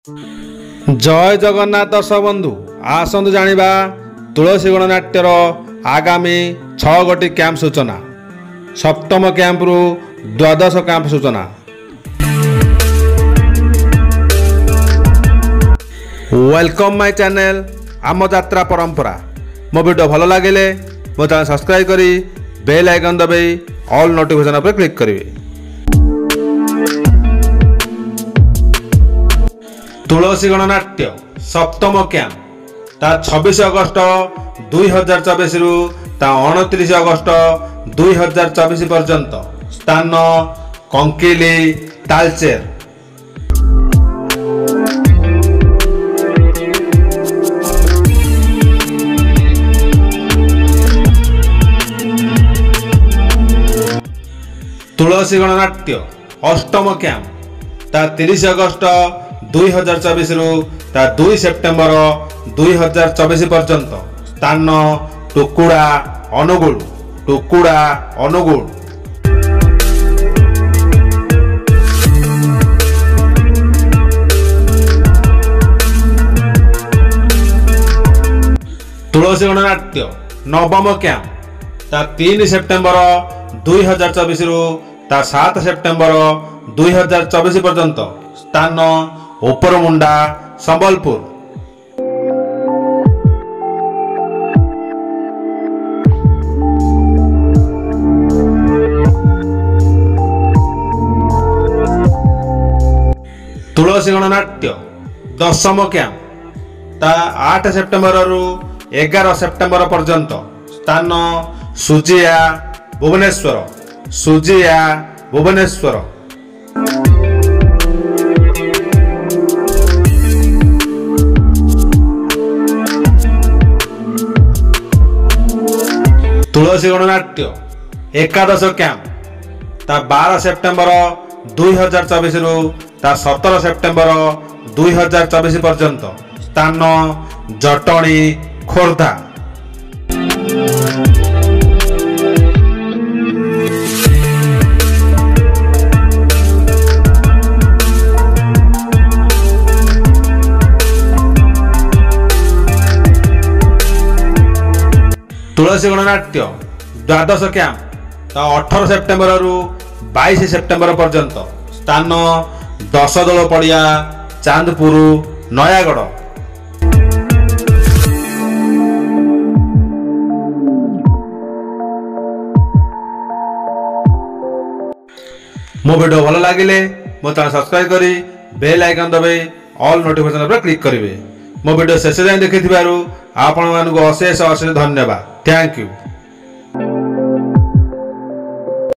जय जगन्नाथ दर्शक बंधु आसतु जानिबा तुलसी गणनाट्यर आगामी 6 गोटी कैंप सूचना सप्तम कैंप रु द्वादश कैंप सूचना। वेलकम माय चैनल आम यात्रा परंपरा। मो वीडियो भल लगे मो चैनल सब्सक्राइब करी बेल आइकन दबाई ऑल नोटिफिकेशन पर क्लिक करेंगे। तुलसी गणनाट्य सप्तम कैंप ता 26 अगस्त 2024 रु ता 29 अगस्त 2024 पर्यंत। स्थान कंकिली तालचेर। तुलसी गणनाट्य अष्टम कैंप ता 30 अगस्त 2024 रु ता 2 सेप्टेम्बर 2024 पर्यंत। स्थान टुकुड़ा अनुगुल। टुकुड़ा अनुगुल। तुलसी गणनाट्य नवम कैंप ता 3 सेप्टेम्बर 2024 रु ता 7 सेप्टेम्बर 2024 पर्यंत। स्थान उपरमुंडा संबलपुर। तुलसी गणनाट्य दशम कैंप ता 8 सेप्टेम्बर रु 11 सेप्टेम्बर पर्यंत। स्थान सुजिया भुवनेश्वर। सुजिया भुवनेश्वर। तुलसी गणनाट्य एकादश कैंप ता 12 सेप्टेम्बर 2024 रु ता 17 सेप्टेम्बर 2024 पर्यंत। स्थान जटणी खोर्धा। तुलसी गणनाट्य द्वादश कैंप ता 18 सेप्टेम्बर रु 22 सेप्टेम्बर पर्यंत। स्थान 10 दल पड़िया चांदपुर नयागढ़। मो वीडियो भल लगे मो चैनल सब्सक्राइब करी बेल आइकन दबाई ऑल नोटिफिकेशन पर क्लिक करेंगे। मो वीडियो शेष जाए देखि आपण मानक अशेष अशेष धन्यवाद। Thank you.